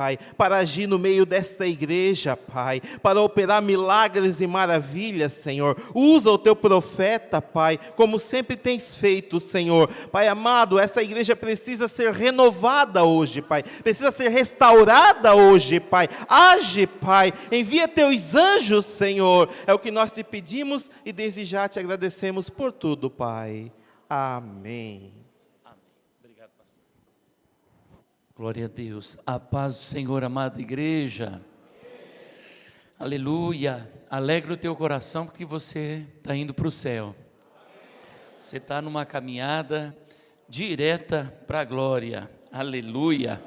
Pai, para agir no meio desta igreja, Pai, para operar milagres e maravilhas, Senhor. Usa o teu profeta, Pai, como sempre tens feito, Senhor. Pai amado, essa igreja precisa ser renovada hoje, Pai. Precisa ser restaurada hoje, Pai. Age, Pai. Envia teus anjos, Senhor. É o que nós te pedimos e desde já te agradecemos por tudo, Pai. Amém. Glória a Deus. A paz do Senhor, amada igreja. Aleluia. Alegra o teu coração porque você está indo para o céu. Você está numa caminhada direta para a glória. Aleluia.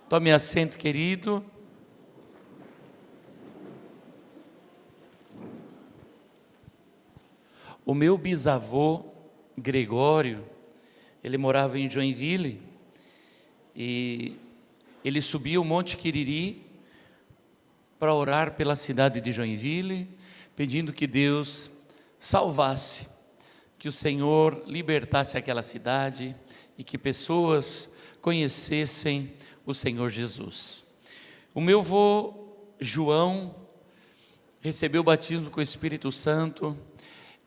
Tome assento, querido. O meu bisavô, Gregório, ele morava em Joinville. E ele subiu o Monte Quiriri para orar pela cidade de Joinville, pedindo que Deus salvasse, que o Senhor libertasse aquela cidade e que pessoas conhecessem o Senhor Jesus. O meu avô João recebeu o batismo com o Espírito Santo,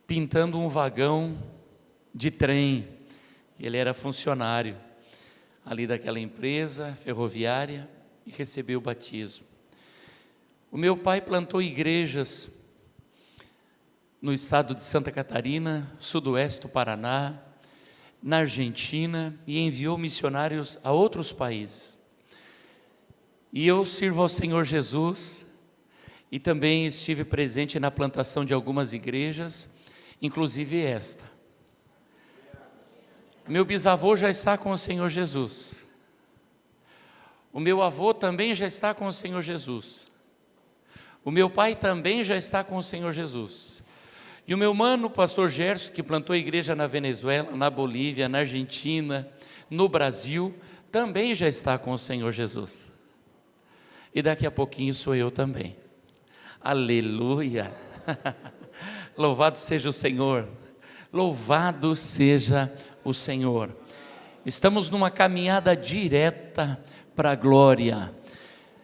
pintando um vagão de trem. Ele era funcionário ali daquela empresa ferroviária e recebeu o batismo. O meu pai plantou igrejas no estado de Santa Catarina, sudoeste do Paraná, na Argentina, e enviou missionários a outros países. E eu sirvo ao Senhor Jesus e também estive presente na plantação de algumas igrejas, inclusive esta. Meu bisavô já está com o Senhor Jesus. O meu avô também já está com o Senhor Jesus. O meu pai também já está com o Senhor Jesus. E o meu mano, o pastor Gerson, que plantou igreja na Venezuela, na Bolívia, na Argentina, no Brasil, também já está com o Senhor Jesus. E daqui a pouquinho sou eu também. Aleluia! Louvado seja o Senhor. Louvado seja o Senhor. Estamos numa caminhada direta para a glória.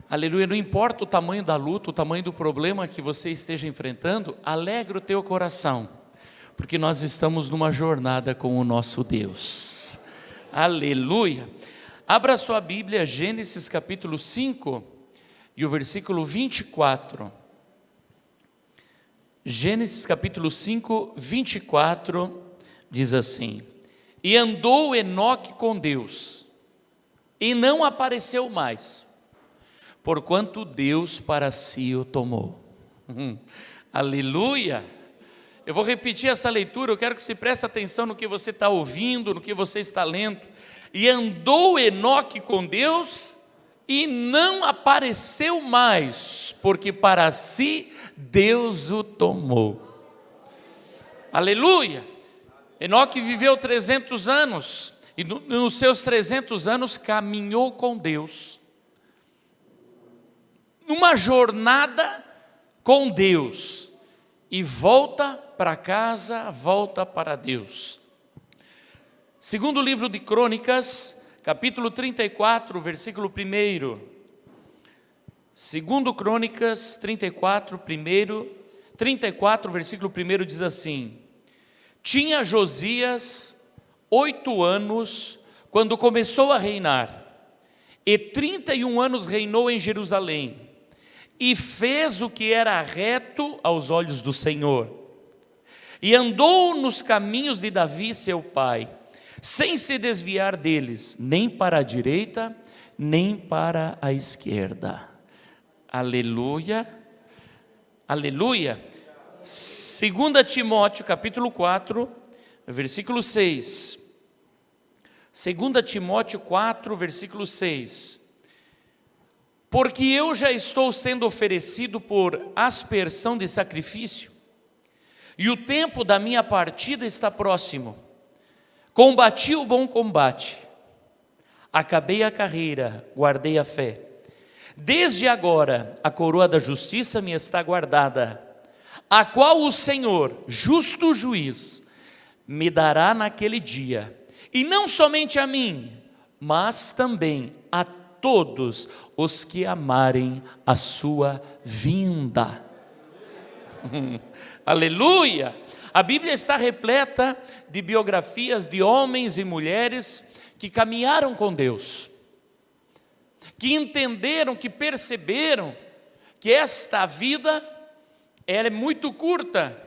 Aleluia. Não importa o tamanho da luta, o tamanho do problema que você esteja enfrentando, alegra o teu coração, porque nós estamos numa jornada com o nosso Deus. Aleluia. Abra sua Bíblia, Gênesis capítulo 5 e o versículo 24. Gênesis capítulo 5, 24, diz assim: E andou Enoque com Deus, e não apareceu mais, porquanto Deus para si o tomou. Aleluia! Eu vou repetir essa leitura, eu quero que você preste atenção no que você está ouvindo, no que você está lendo. E andou Enoque com Deus, e não apareceu mais, porque para si Deus o tomou. Aleluia! Enoque viveu 300 anos, e nos seus 300 anos caminhou com Deus, numa jornada com Deus, e volta para casa, volta para Deus. Segundo livro de Crônicas, capítulo 34, versículo 1. Segundo Crônicas 34, 34, versículo 1 diz assim: Tinha Josias 8 anos quando começou a reinar, e 31 anos reinou em Jerusalém, e fez o que era reto aos olhos do Senhor, e andou nos caminhos de Davi seu pai, sem se desviar deles, nem para a direita, nem para a esquerda. Aleluia, aleluia. 2 Timóteo capítulo 4, versículo 6. 2 Timóteo 4, versículo 6. Porque eu já estou sendo oferecido por aspersão de sacrifício, e o tempo da minha partida está próximo. Combati o bom combate, acabei a carreira, guardei a fé. Desde agora a coroa da justiça me está guardada, a qual o Senhor, justo juiz, me dará naquele dia, e não somente a mim, mas também a todos os que amarem a sua vinda. Aleluia! A Bíblia está repleta de biografias de homens e mulheres que caminharam com Deus, que entenderam, que perceberam que esta vida ela é muito curta,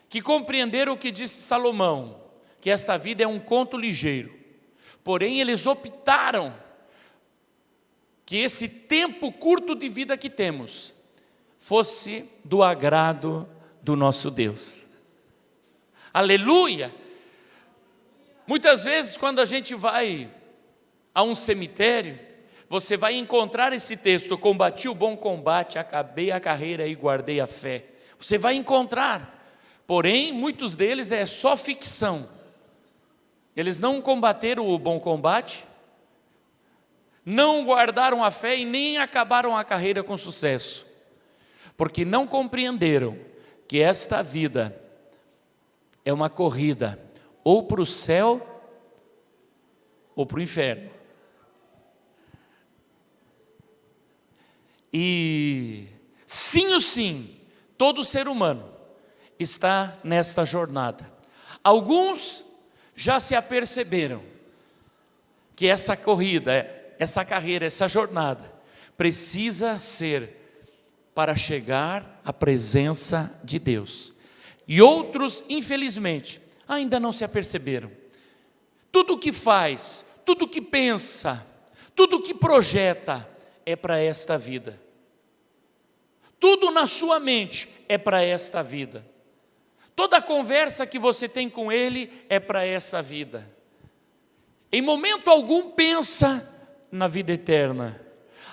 que compreenderam o que disse Salomão, que esta vida é um conto ligeiro. Porém, eles optaram que esse tempo curto de vida que temos fosse do agrado do nosso Deus. Aleluia! Muitas vezes, quando a gente vai a um cemitério, você vai encontrar esse texto: combati o bom combate, acabei a carreira e guardei a fé. Você vai encontrar, porém, muitos deles é só ficção. Eles não combateram o bom combate, não guardaram a fé e nem acabaram a carreira com sucesso, porque não compreenderam que esta vida é uma corrida ou para o céu ou para o inferno. E sim, todo ser humano está nesta jornada. Alguns já se aperceberam que essa corrida, essa carreira, essa jornada precisa ser para chegar à presença de Deus. E outros, infelizmente, ainda não se aperceberam. Tudo o que faz, tudo o que pensa, tudo o que projeta é para esta vida. Tudo na sua mente é para esta vida. Toda a conversa que você tem com Ele é para essa vida. Em momento algum pensa na vida eterna.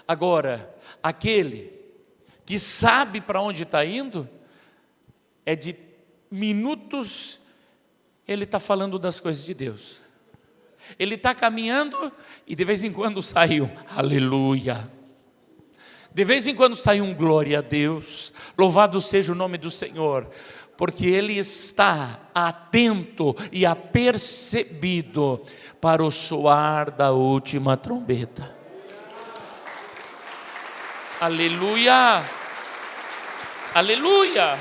Agora, aquele que sabe para onde está indo, é de minutos, ele está falando das coisas de Deus. Ele está caminhando e de vez em quando sai um aleluia. De vez em quando sai um glória a Deus. Louvado seja o nome do Senhor. Porque ele está atento e apercebido para o soar da última trombeta. Aleluia! Aleluia!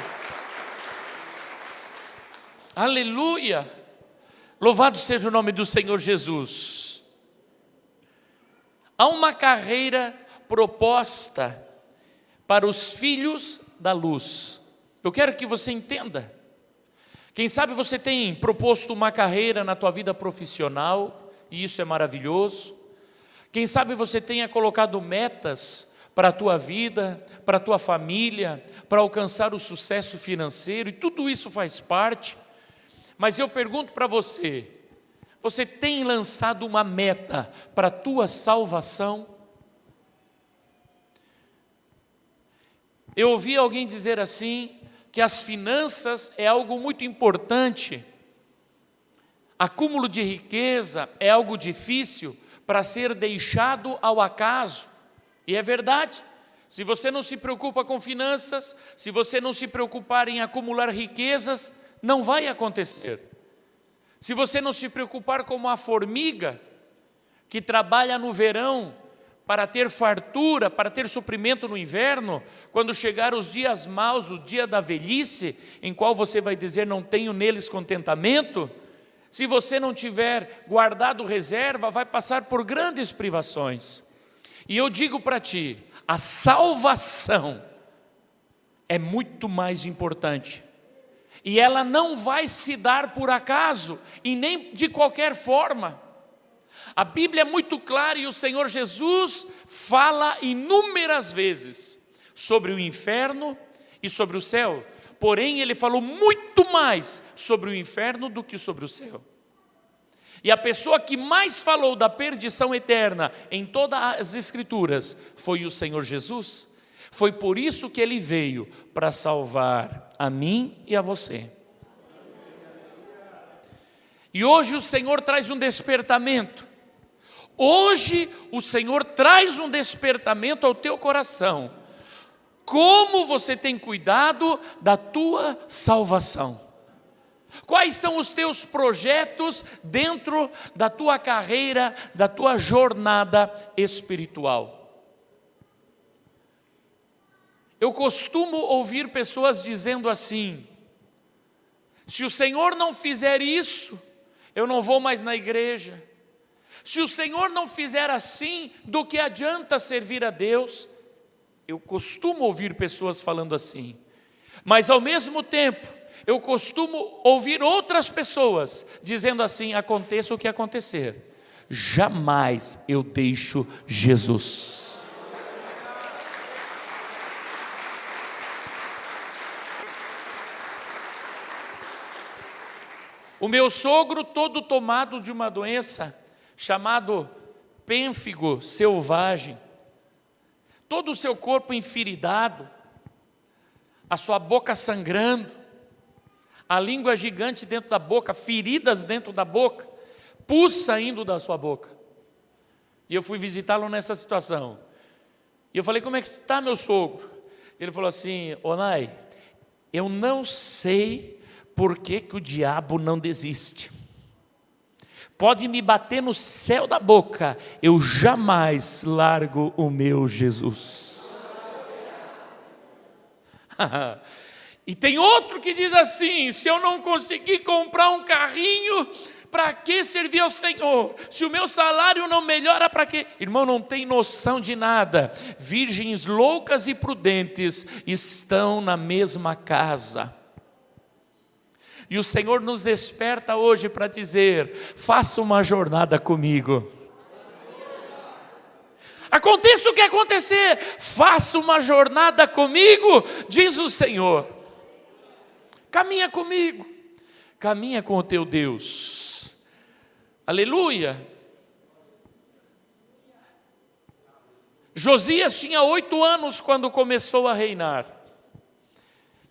Aleluia! Louvado seja o nome do Senhor Jesus. Há uma carreira proposta para os filhos da luz. Eu quero que você entenda. Quem sabe você tem proposto uma carreira na tua vida profissional, e isso é maravilhoso. Quem sabe você tenha colocado metas para a tua vida, para a tua família, para alcançar o sucesso financeiro, e tudo isso faz parte. Mas eu pergunto para você, você tem lançado uma meta para a tua salvação? Eu ouvi alguém dizer assim, que as finanças é algo muito importante. Acúmulo de riqueza é algo difícil para ser deixado ao acaso. E é verdade. Se você não se preocupa com finanças, se você não se preocupar em acumular riquezas, não vai acontecer. Se você não se preocupar como a formiga, que trabalha no verão para ter fartura, para ter suprimento no inverno, quando chegar os dias maus, o dia da velhice, em qual você vai dizer, não tenho neles contentamento, se você não tiver guardado reserva, vai passar por grandes privações. E eu digo para ti, a salvação é muito mais importante. E ela não vai se dar por acaso, e nem de qualquer forma. A Bíblia é muito clara e o Senhor Jesus fala inúmeras vezes sobre o inferno e sobre o céu. Porém, ele falou muito mais sobre o inferno do que sobre o céu. E a pessoa que mais falou da perdição eterna em todas as Escrituras foi o Senhor Jesus. Foi por isso que ele veio, para salvar a mim e a você. E hoje o Senhor traz um despertamento. Hoje o Senhor traz um despertamento ao teu coração. Como você tem cuidado da tua salvação? Quais são os teus projetos dentro da tua carreira, da tua jornada espiritual? Eu costumo ouvir pessoas dizendo assim: se o Senhor não fizer isso, eu não vou mais na igreja. Se o Senhor não fizer assim, do que adianta servir a Deus? Eu costumo ouvir pessoas falando assim, mas ao mesmo tempo, eu costumo ouvir outras pessoas dizendo assim: aconteça o que acontecer, jamais eu deixo Jesus. O meu sogro, todo tomado de uma doença chamado pênfigo selvagem, todo o seu corpo enfiridado, a sua boca sangrando, a língua gigante dentro da boca, feridas dentro da boca, pus saindo da sua boca. E eu fui visitá-lo nessa situação. E eu falei: como é que está, meu sogro? Ele falou assim: Onai, eu não sei por que o diabo não desiste. Pode me bater no céu da boca, eu jamais largo o meu Jesus. E tem outro que diz assim: se eu não conseguir comprar um carrinho, para que servir ao Senhor? Se o meu salário não melhora, para quê? Irmão, não tem noção de nada. Virgens loucas e prudentes estão na mesma casa. E o Senhor nos desperta hoje para dizer: faça uma jornada comigo. Aconteça o que acontecer, faça uma jornada comigo, diz o Senhor. Caminha comigo, caminha com o teu Deus. Aleluia. Josias tinha 8 anos quando começou a reinar.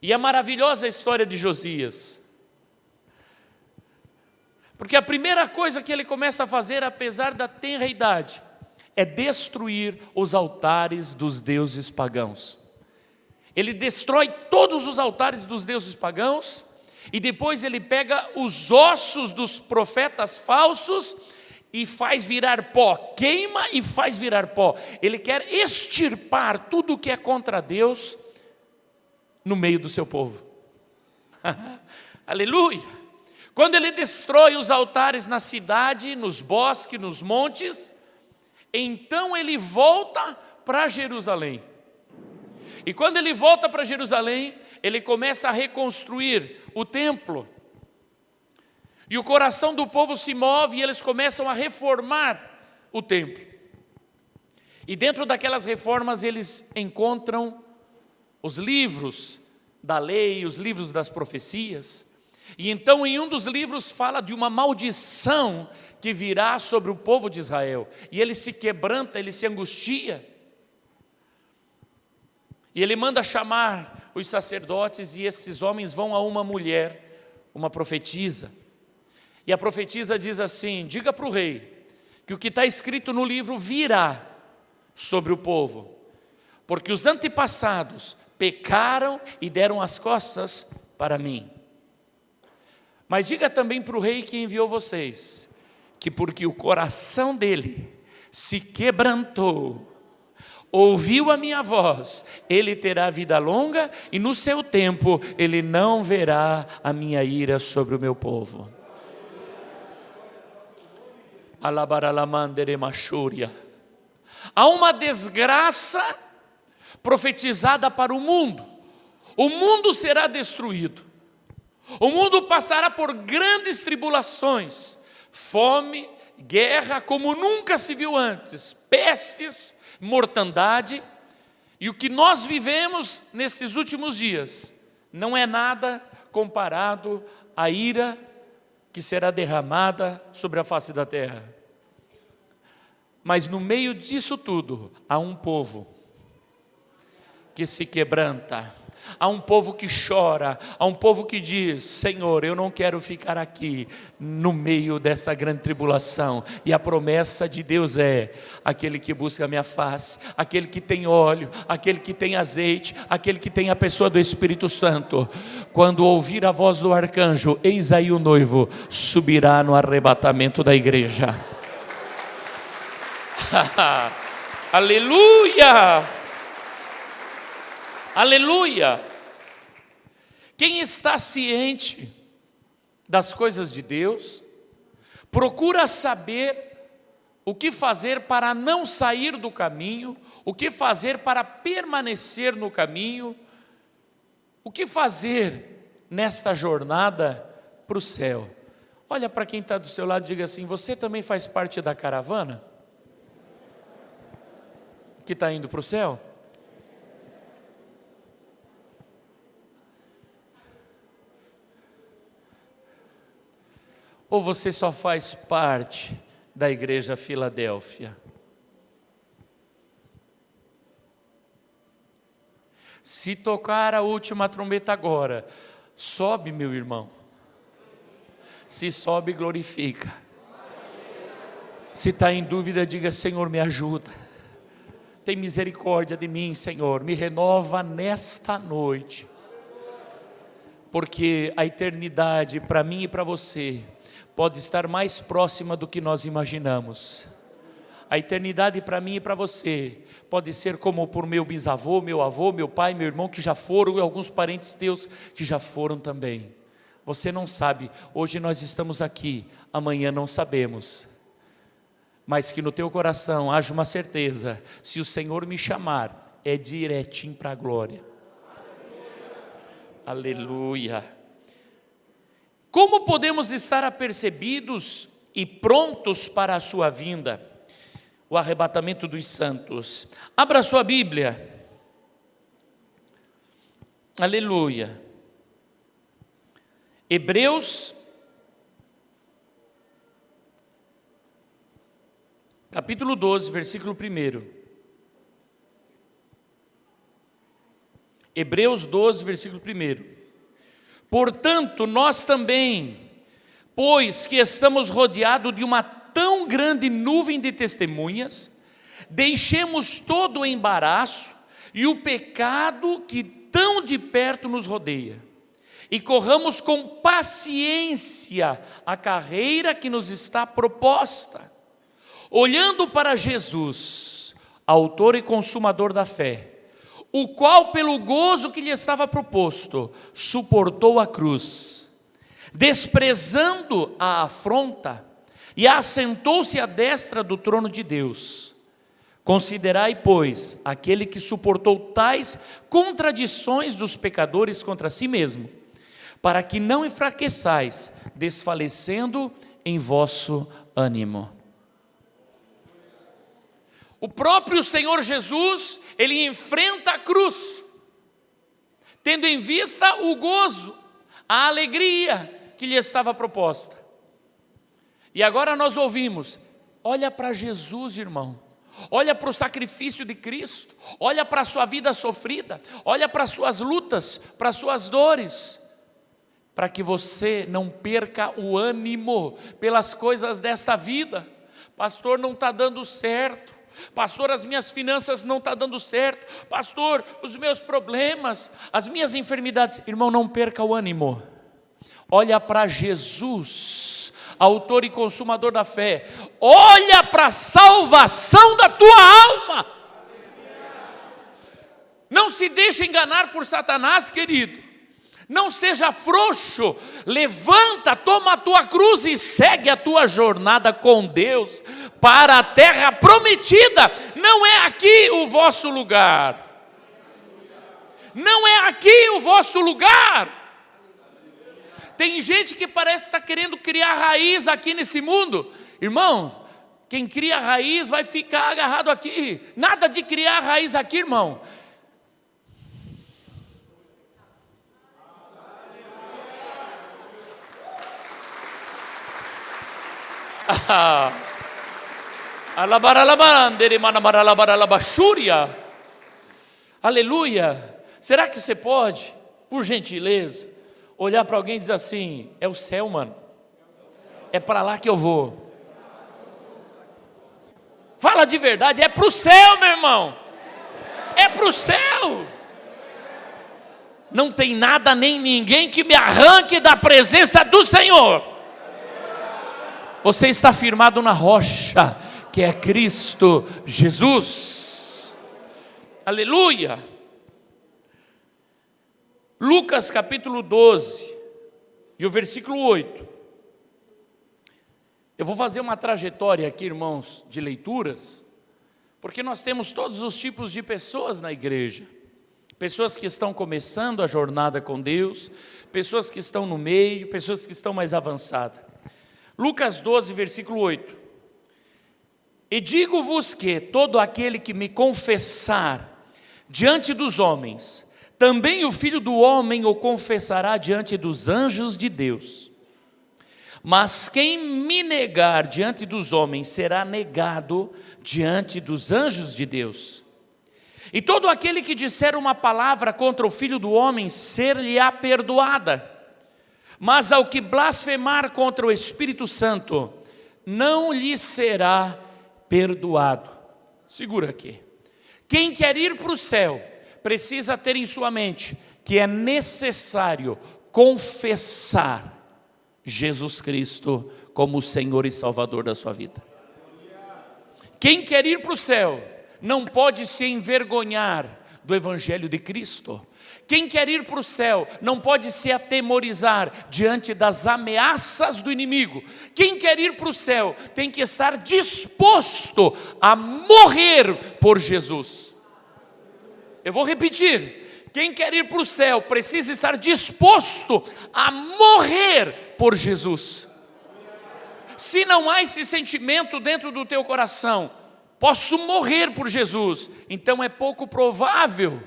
E é maravilhosa a história de Josias. Porque a primeira coisa que ele começa a fazer, apesar da tenra idade, é destruir os altares dos deuses pagãos. Ele destrói todos os altares dos deuses pagãos, e depois ele pega os ossos dos profetas falsos e faz virar pó, queima e faz virar pó. Ele quer extirpar tudo o que é contra Deus no meio do seu povo. Aleluia! Quando ele destrói os altares na cidade, nos bosques, nos montes, então ele volta para Jerusalém. E quando ele volta para Jerusalém, ele começa a reconstruir o templo. E o coração do povo se move e eles começam a reformar o templo. E dentro daquelas reformas eles encontram os livros da lei, os livros das profecias. E então em um dos livros fala de uma maldição que virá sobre o povo de Israel. E ele se quebranta, ele se angustia. E ele manda chamar os sacerdotes, e esses homens vão a uma mulher, uma profetisa. E a profetisa diz assim: diga para o rei que o que está escrito no livro virá sobre o povo, porque os antepassados pecaram e deram as costas para mim. Mas diga também para o rei que enviou vocês, que porque o coração dele se quebrantou, ouviu a minha voz, ele terá vida longa, e no seu tempo ele não verá a minha ira sobre o meu povo. Há uma desgraça profetizada para o mundo. O mundo será destruído. O mundo passará por grandes tribulações, fome, guerra como nunca se viu antes, pestes, mortandade. E o que nós vivemos nesses últimos dias não é nada comparado à ira que será derramada sobre a face da terra. Mas no meio disso tudo, há um povo que se quebranta, Há um povo que chora, há um povo que diz: Senhor, eu não quero ficar aqui no meio dessa grande tribulação. E a promessa de Deus é: aquele que busca a minha face, aquele que tem óleo, aquele que tem azeite, aquele que tem a pessoa do Espírito Santo, quando ouvir a voz do arcanjo, eis aí o noivo, subirá no arrebatamento da igreja. Aleluia! Aleluia! Quem está ciente das coisas de Deus, procura saber o que fazer para não sair do caminho, o que fazer para permanecer no caminho, o que fazer nesta jornada para o céu. Olha para quem está do seu lado e diga assim: você também faz parte da caravana que está indo para o céu? Ou você só faz parte da igreja Filadélfia? Se tocar a última trombeta agora, sobe, meu irmão. Se sobe, glorifica. Se está em dúvida, diga: Senhor, me ajuda. Tem misericórdia de mim, Senhor. Me renova nesta noite. Porque a eternidade para mim e para você pode estar mais próxima do que nós imaginamos. A eternidade para mim e para você pode ser como por meu bisavô, meu avô, meu pai, meu irmão que já foram, e alguns parentes teus que já foram também. Você não sabe, hoje nós estamos aqui, amanhã não sabemos. Mas que no teu coração haja uma certeza: se o Senhor me chamar, é direitinho para a glória. Aleluia. Como podemos estar apercebidos e prontos para a sua vinda? O arrebatamento dos santos. Abra a sua Bíblia. Aleluia. Hebreus, capítulo 12, versículo 1. Hebreus 12, versículo 1. Portanto, nós também, pois que estamos rodeados de uma tão grande nuvem de testemunhas, deixemos todo o embaraço e o pecado que tão de perto nos rodeia, e corramos com paciência a carreira que nos está proposta, olhando para Jesus, autor e consumador da fé, o qual pelo gozo que lhe estava proposto, suportou a cruz, desprezando a afronta, e assentou-se à destra do trono de Deus. Considerai, pois, aquele que suportou tais contradições dos pecadores contra si mesmo, para que não enfraqueçais, desfalecendo em vosso ânimo. O próprio Senhor Jesus, Ele enfrenta a cruz, tendo em vista o gozo, a alegria que lhe estava proposta. E agora nós ouvimos: olha para Jesus, irmão, olha para o sacrifício de Cristo, olha para a sua vida sofrida, olha para as suas lutas, para as suas dores, para que você não perca o ânimo pelas coisas desta vida. Pastor, não está dando certo. Pastor, as minhas finanças não estão dando certo. Pastor, os meus problemas, as minhas enfermidades. Irmão, não perca o ânimo. Olha para Jesus, autor e consumador da fé. Olha para a salvação da tua alma. Não se deixe enganar por Satanás, querido. Não seja frouxo, levanta, toma a tua cruz e segue a tua jornada com Deus para a terra prometida. Não é aqui o vosso lugar. Não é aqui o vosso lugar. Tem gente que parece estar querendo criar raiz aqui nesse mundo. Irmão, quem cria raiz vai ficar agarrado aqui. Nada de criar raiz aqui, irmão. Aleluia. Será que você pode, por gentileza, olhar para alguém e dizer assim: é o céu, mano, é para lá que eu vou. Fala de verdade, é para o céu, meu irmão, é para o céu. Não tem nada nem ninguém que me arranque da presença do Senhor. Você está firmado na rocha, que é Cristo Jesus. Aleluia. Lucas capítulo 12 e o versículo 8. Eu vou fazer uma trajetória aqui, irmãos, de leituras, porque nós temos todos os tipos de pessoas na igreja. Pessoas que estão começando a jornada com Deus, pessoas que estão no meio, pessoas que estão mais avançadas. Lucas 12, versículo 8. E digo-vos que todo aquele que me confessar diante dos homens, também o Filho do Homem o confessará diante dos anjos de Deus. Mas quem me negar diante dos homens será negado diante dos anjos de Deus. E todo aquele que disser uma palavra contra o Filho do Homem, ser-lhe-á perdoada. Mas ao que blasfemar contra o Espírito Santo, não lhe será perdoado. Segura aqui. Quem quer ir para o céu, precisa ter em sua mente que é necessário confessar Jesus Cristo como o Senhor e Salvador da sua vida. Quem quer ir para o céu, não pode se envergonhar do Evangelho de Cristo. Quem quer ir para o céu não pode se atemorizar diante das ameaças do inimigo. Quem quer ir para o céu tem que estar disposto a morrer por Jesus. Eu vou repetir. Quem quer ir para o céu precisa estar disposto a morrer por Jesus. Se não há esse sentimento dentro do teu coração, posso morrer por Jesus, então é pouco provável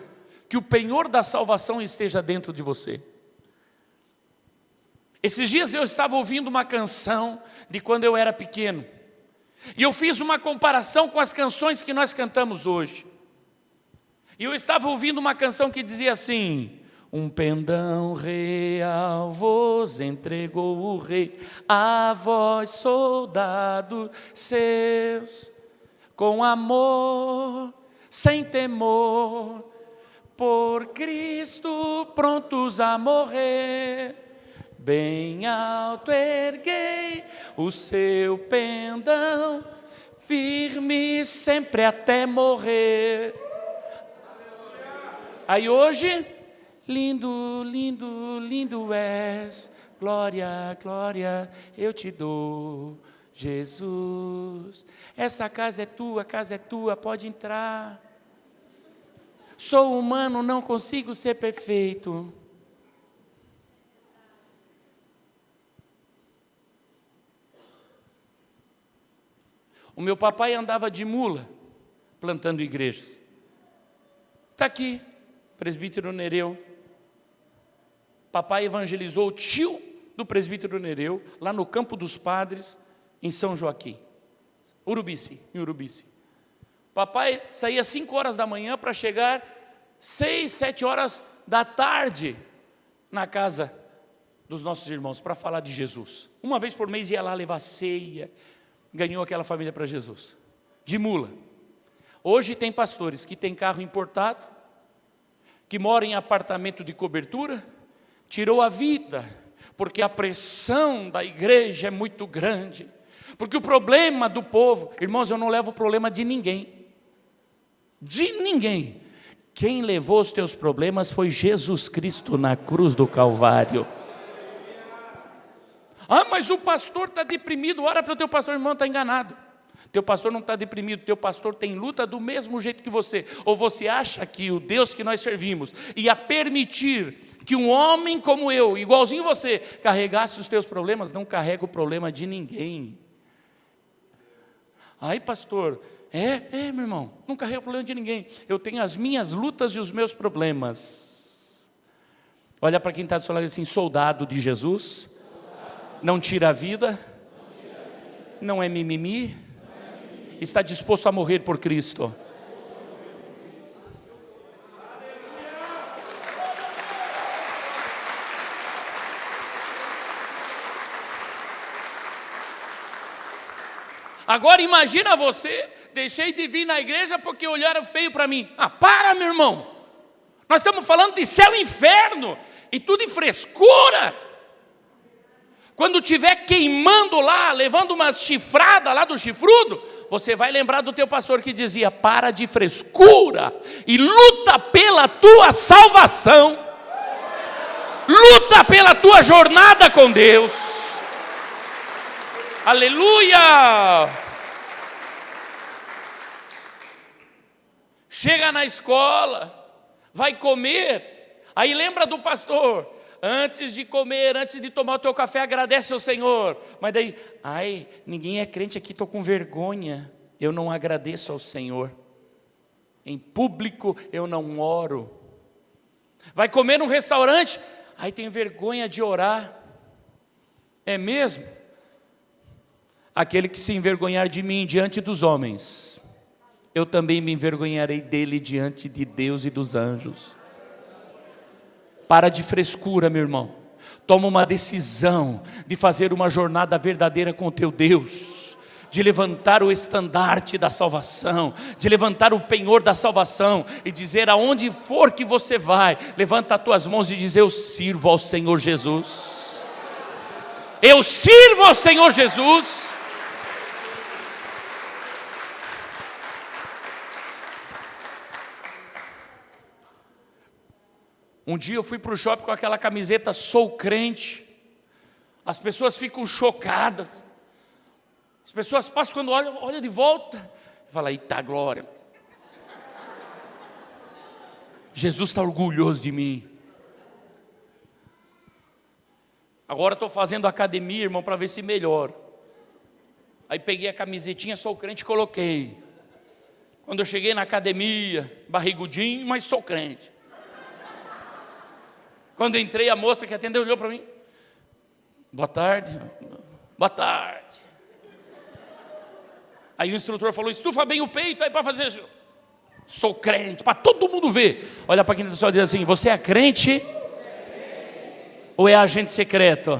que o penhor da salvação esteja dentro de você. Esses dias eu estava ouvindo uma canção de quando eu era pequeno, e eu fiz uma comparação com as canções que nós cantamos hoje. E eu estava ouvindo uma canção que dizia assim: um pendão real vos entregou o rei, a vós soldados seus, com amor, sem temor, por Cristo prontos a morrer. Bem alto erguei o seu pendão, firme sempre até morrer. Aí hoje, lindo, lindo, lindo és, glória, glória, eu te dou, Jesus. Essa casa é tua, pode entrar. Sou humano, não consigo ser perfeito. O meu papai andava de mula, plantando igrejas. Está aqui, presbítero Nereu. Papai evangelizou o tio do presbítero Nereu, lá no Campo dos Padres, em São Joaquim, em Urubici. Papai saía 5 horas da manhã para chegar 6, 7 horas da tarde na casa dos nossos irmãos para falar de Jesus. Uma vez por mês ia lá levar ceia, ganhou aquela família para Jesus, de mula. Hoje tem pastores que têm carro importado, que moram em apartamento de cobertura, tirou a vida, porque a pressão da igreja é muito grande, porque o problema do povo, irmãos, eu não levo o problema de ninguém, quem levou os teus problemas foi Jesus Cristo na cruz do Calvário. Ah, mas o pastor está deprimido, ora para o teu pastor. Irmão, está enganado. Teu pastor não está deprimido, teu pastor tem luta do mesmo jeito que você. Ou você acha que o Deus que nós servimos ia permitir que um homem como eu, igualzinho você, carregasse os teus problemas? Não carrega o problema de ninguém. Ai, pastor, meu irmão, não carrego o problema de ninguém. Eu tenho as minhas lutas e os meus problemas. Olha para quem está do seu lado assim: soldado de Jesus, não tira a vida, não é mimimi, está disposto a morrer por Cristo. Agora imagina você, deixei de vir na igreja porque olharam feio para mim. Para, meu irmão. Nós estamos falando de céu e inferno, e tudo em frescura. Quando estiver queimando lá, levando uma chifrada lá do chifrudo, você vai lembrar do teu pastor que dizia: para de frescura e luta pela tua salvação. Luta pela tua jornada com Deus. Aleluia! Chega na escola, vai comer, aí lembra do pastor: antes de comer, antes de tomar o teu café, agradece ao Senhor. Mas daí, ninguém é crente aqui, estou com vergonha, eu não agradeço ao Senhor. Em público eu não oro. Vai comer num restaurante, tenho vergonha de orar. É mesmo? Aquele que se envergonhar de mim diante dos homens, eu também me envergonharei dele diante de Deus e dos anjos. Para de frescura, meu irmão. Toma uma decisão de fazer uma jornada verdadeira com o teu Deus, de levantar o estandarte da salvação, de levantar o penhor da salvação e dizer: aonde for que você vai, levanta as tuas mãos e diz: eu sirvo ao Senhor Jesus. Eu sirvo ao Senhor Jesus. Um dia eu fui para o shopping com aquela camiseta "Sou crente". As pessoas ficam chocadas. As pessoas passam, quando olham de volta, fala: eita glória, Jesus está orgulhoso de mim. Agora estou fazendo academia, irmão, para ver se melhoro. Aí peguei a camisetinha "Sou crente" e coloquei. Quando eu cheguei na academia, barrigudinho, mas sou crente. Quando eu entrei, a moça que atendeu olhou para mim: boa tarde. Boa tarde. Aí o instrutor falou: estufa bem o peito aí para fazer isso. Sou crente, para todo mundo ver. Olha para quem está só e diz assim: você é crente? Ou é agente secreto?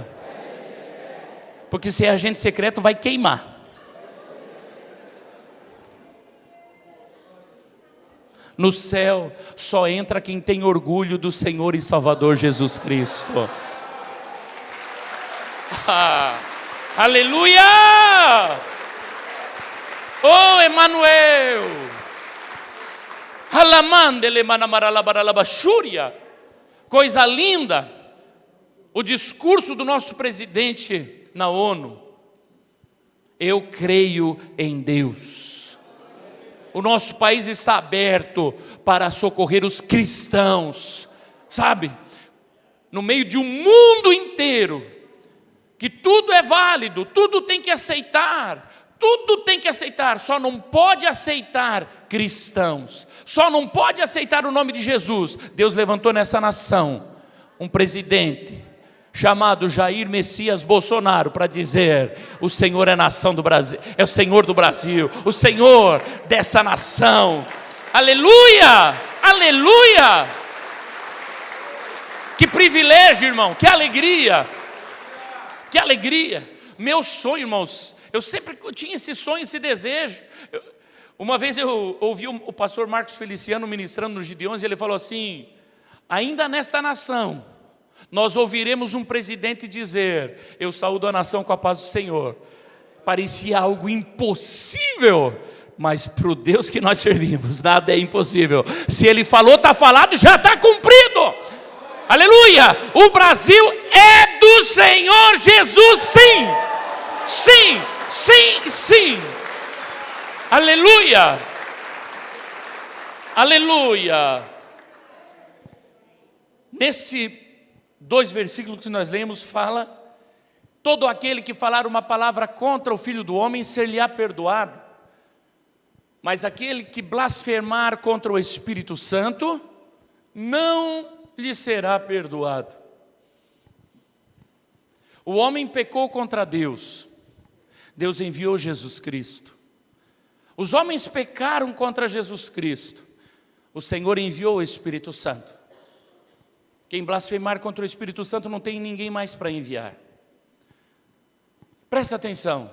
Porque se é agente secreto, vai queimar. No céu só entra quem tem orgulho do Senhor e Salvador Jesus Cristo. Aleluia! Oh, Emanuel! Coisa linda! O discurso do nosso presidente na ONU: eu creio em Deus. O nosso país está aberto para socorrer os cristãos, sabe? No meio de um mundo inteiro, que tudo é válido, tudo tem que aceitar, só não pode aceitar cristãos, só não pode aceitar o nome de Jesus. Deus levantou nessa nação um presidente chamado Jair Messias Bolsonaro para dizer: o Senhor é a nação do Brasil, é o Senhor do Brasil, o Senhor dessa nação. Aleluia! Aleluia! Que privilégio, irmão, que alegria! Que alegria! Meu sonho, irmãos, eu sempre tinha esse sonho, esse desejo. Uma vez eu ouvi o pastor Marcos Feliciano ministrando nos Gideões, e ele falou assim: ainda nessa nação nós ouviremos um presidente dizer: eu saúdo a nação com a paz do Senhor. Parecia algo impossível, mas para o Deus que nós servimos, nada é impossível. Se Ele falou, está falado, já está cumprido. Aleluia! O Brasil é do Senhor Jesus, sim! Sim, sim, sim! Aleluia! Aleluia! Nesse 2 versículos que nós lemos, fala: todo aquele que falar uma palavra contra o Filho do Homem ser-lhe-á perdoado, mas aquele que blasfemar contra o Espírito Santo não lhe será perdoado. O homem pecou contra Deus, Deus enviou Jesus Cristo. Os homens pecaram contra Jesus Cristo, o Senhor enviou o Espírito Santo. Quem blasfemar contra o Espírito Santo não tem ninguém mais para enviar. Presta atenção: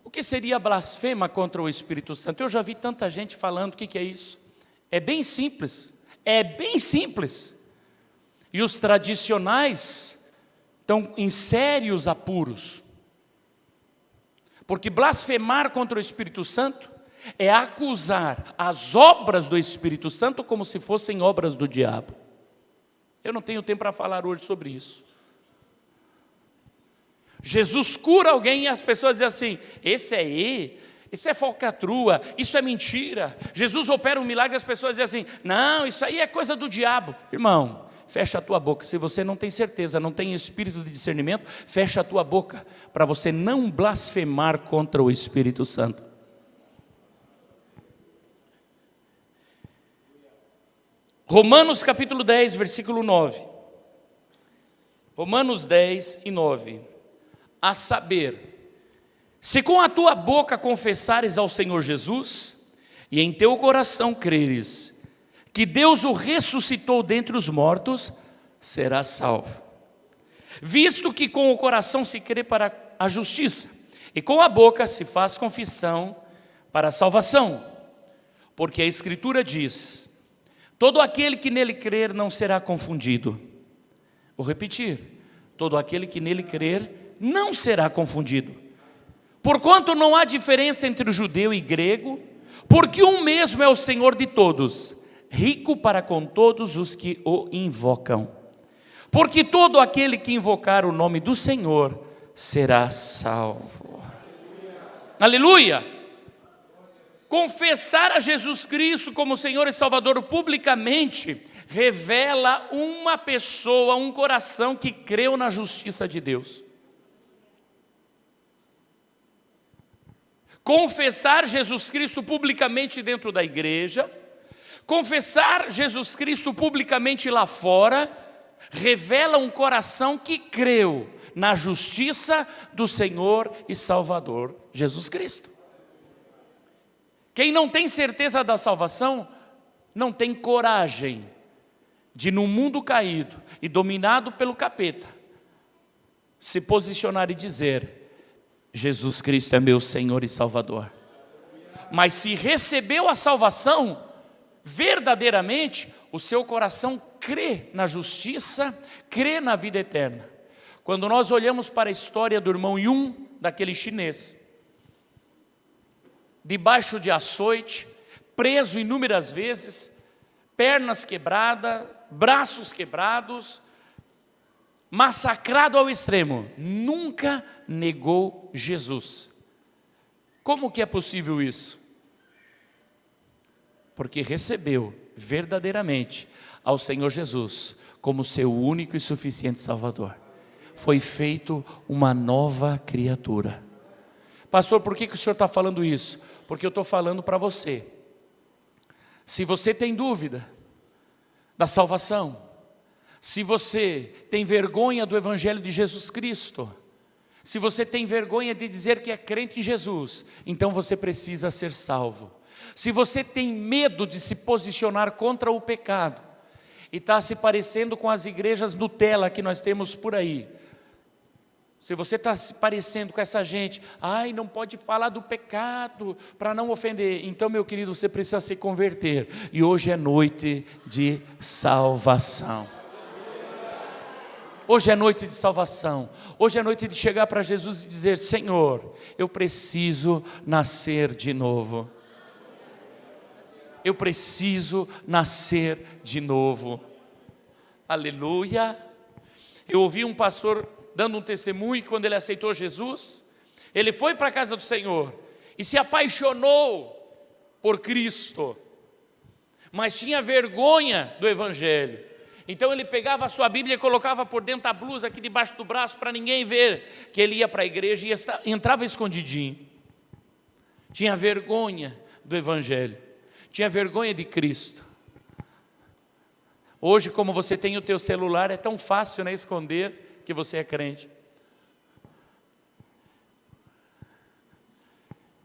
O que seria blasfema contra o Espírito Santo? Eu já vi tanta gente falando o que é isso. É bem simples, é bem simples. E os tradicionais estão em sérios apuros. Porque blasfemar contra o Espírito Santo é acusar as obras do Espírito Santo como se fossem obras do diabo. Eu não tenho tempo para falar hoje sobre isso. Jesus cura alguém e as pessoas dizem assim, isso é falcatrua, isso é mentira. Jesus opera um milagre e as pessoas dizem assim, não, isso aí é coisa do diabo. Irmão, fecha a tua boca. Se você não tem certeza, não tem espírito de discernimento, fecha a tua boca para você não blasfemar contra o Espírito Santo. Romanos capítulo 10, versículo 9. Romanos 10 e 9. A saber, se com a tua boca confessares ao Senhor Jesus, e em teu coração creres que Deus o ressuscitou dentre os mortos, serás salvo. Visto que com o coração se crê para a justiça, e com a boca se faz confissão para a salvação. Porque a Escritura diz, todo aquele que nele crer não será confundido. Vou repetir, todo aquele que nele crer não será confundido. Porquanto não há diferença entre o judeu e grego, porque um mesmo é o Senhor de todos, rico para com todos os que o invocam. Porque todo aquele que invocar o nome do Senhor será salvo. Aleluia! Confessar a Jesus Cristo como Senhor e Salvador publicamente revela uma pessoa, um coração que creu na justiça de Deus. Confessar Jesus Cristo publicamente dentro da igreja, confessar Jesus Cristo publicamente lá fora, revela um coração que creu na justiça do Senhor e Salvador Jesus Cristo. Quem não tem certeza da salvação, não tem coragem de, num mundo caído e dominado pelo capeta, se posicionar e dizer, Jesus Cristo é meu Senhor e Salvador. Mas se recebeu a salvação, verdadeiramente, o seu coração crê na justiça, crê na vida eterna. Quando nós olhamos para a história do irmão Yun, daquele chinês, debaixo de açoite, preso inúmeras vezes, pernas quebradas, braços quebrados, massacrado ao extremo, nunca negou Jesus. Como que é possível isso? Porque recebeu verdadeiramente ao Senhor Jesus como seu único e suficiente Salvador. Foi feito uma nova criatura. Pastor, por que o senhor está falando isso? Porque eu estou falando para você. Se você tem dúvida da salvação, se você tem vergonha do Evangelho de Jesus Cristo, se você tem vergonha de dizer que é crente em Jesus, então você precisa ser salvo. Se você tem medo de se posicionar contra o pecado, e está se parecendo com as igrejas Nutella que nós temos por aí, se você está se parecendo com essa gente, não pode falar do pecado para não ofender, então meu querido, você precisa se converter, e hoje é noite de salvação. Hoje é noite de salvação, hoje é noite de chegar para Jesus e dizer, Senhor, eu preciso nascer de novo. Eu preciso nascer de novo. Aleluia. Eu ouvi um pastor dando um testemunho que quando ele aceitou Jesus, ele foi para a casa do Senhor e se apaixonou por Cristo, mas tinha vergonha do Evangelho. Então ele pegava a sua Bíblia e colocava por dentro da blusa, aqui debaixo do braço, para ninguém ver que ele ia para a igreja e entrava escondidinho. Tinha vergonha do Evangelho, tinha vergonha de Cristo. Hoje, como você tem o teu celular, é tão fácil, né, esconder que você é crente.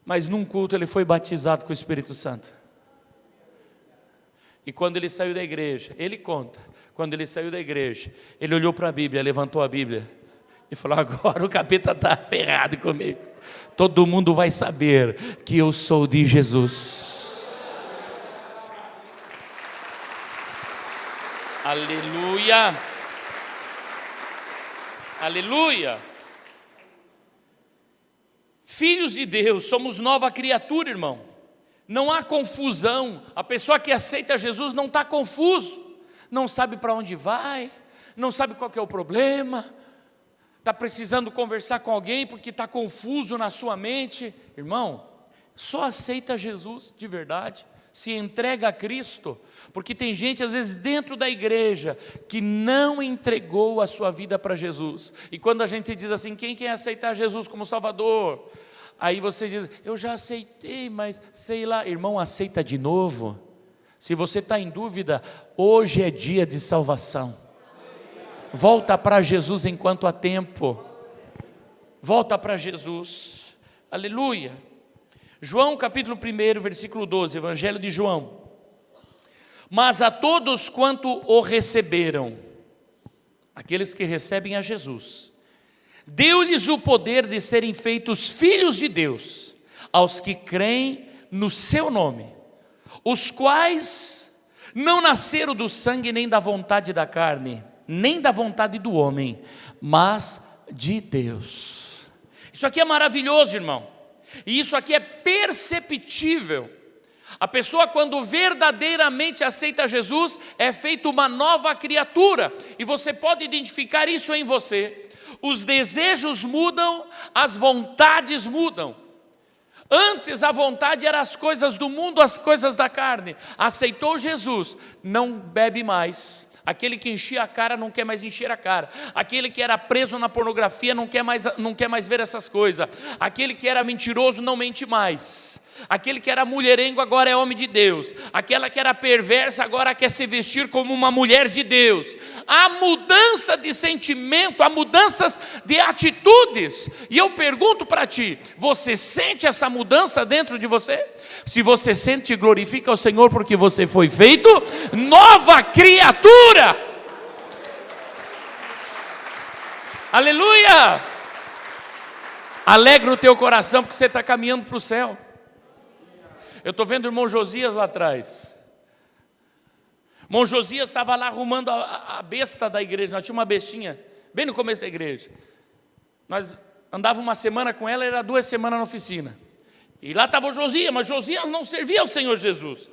Mas num culto ele foi batizado com o Espírito Santo. E quando ele saiu da igreja, ele conta, quando ele saiu da igreja, ele olhou para a Bíblia, levantou a Bíblia e falou, agora o capeta está ferrado comigo. todo mundo vai saber que eu sou de Jesus. Aleluia. Aleluia. Filhos de Deus, somos nova criatura, irmão. Não há confusão. A pessoa que aceita Jesus não está confuso, não sabe para onde vai, não sabe qual que é o problema, está precisando conversar com alguém porque está confuso na sua mente. Irmão, só aceita Jesus de verdade, se entrega a Cristo, porque tem gente às vezes dentro da igreja que não entregou a sua vida para Jesus. E quando a gente diz assim, quem quer aceitar Jesus como Salvador? Aí você diz, eu já aceitei, mas sei lá. Irmão, aceita de novo. Se você está em dúvida, hoje é dia de salvação. Volta para Jesus enquanto há tempo. Volta para Jesus. Aleluia. João capítulo 1, versículo 12, Evangelho de João. Mas a todos quanto o receberam, aqueles que recebem a Jesus, deu-lhes o poder de serem feitos filhos de Deus, aos que creem no seu nome, os quais não nasceram do sangue, nem da vontade da carne, nem da vontade do homem, mas de Deus. Isso aqui é maravilhoso, irmão. E isso aqui é perceptível. A pessoa, quando verdadeiramente aceita Jesus, é feita uma nova criatura. E você pode identificar isso em você. Os desejos mudam, as vontades mudam. Antes a vontade era as coisas do mundo, as coisas da carne. Aceitou Jesus, não bebe mais. Aquele que enchia a cara não quer mais encher a cara. Aquele que era preso na pornografia não quer mais ver essas coisas. Aquele que era mentiroso não mente mais. Aquele que era mulherengo agora é homem de Deus. Aquela que era perversa agora quer se vestir como uma mulher de Deus. Há mudança de sentimento, há mudanças de atitudes. E eu pergunto para ti, você sente essa mudança dentro de você? Se você sente, glorifica o Senhor, porque você foi feito nova criatura. Aleluia. Alegra o teu coração, porque você está caminhando para o céu. Eu estou vendo o irmão Josias lá atrás. O irmão Josias estava lá arrumando a besta da igreja. Nós tínhamos uma bestinha, bem no começo da igreja. Nós andávamos uma semana com ela, era 2 semanas na oficina. E lá estava o Josias, mas Josias não servia ao Senhor Jesus.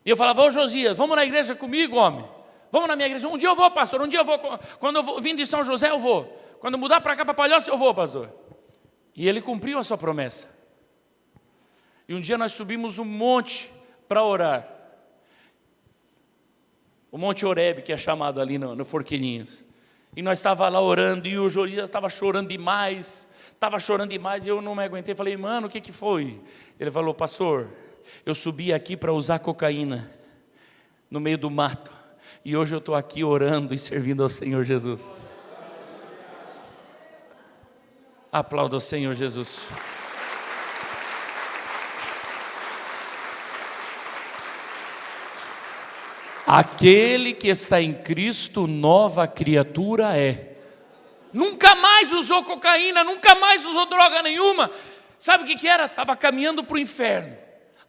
E eu falava, ô Josias, vamos na igreja comigo, homem. Vamos na minha igreja. Um dia eu vou, pastor, um dia eu vou. Quando eu vim de São José, eu vou. Quando eu mudar para cá, para Palhoça, eu vou, pastor. E ele cumpriu a sua promessa. E um dia nós subimos um monte para orar. O Monte Horebe, que é chamado ali no Forquilinhas. E nós estávamos lá orando, e o Josias estava chorando demais. E eu não me aguentei. Falei, mano, o que foi? Ele falou, pastor, eu subi aqui para usar cocaína no meio do mato. E hoje eu estou aqui orando e servindo ao Senhor Jesus. Aplauda o Senhor Jesus. Aquele que está em Cristo, nova criatura é. Nunca mais usou cocaína, nunca mais usou droga nenhuma. Sabe o que era? Estava caminhando para o inferno.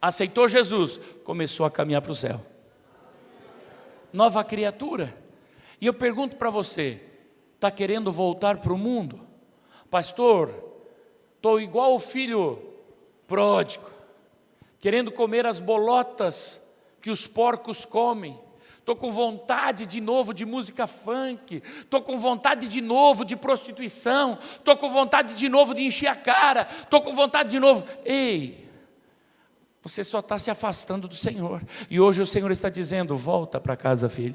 Aceitou Jesus, começou a caminhar para o céu. Nova criatura. E eu pergunto para você, está querendo voltar para o mundo? Pastor, estou igual o filho pródigo, querendo comer as bolotas que os porcos comem. Estou com vontade de novo de música funk, estou com vontade de novo de prostituição, estou com vontade de novo de encher a cara, estou com vontade de novo. Ei, você só está se afastando do Senhor. E hoje o Senhor está dizendo, volta para casa, filho.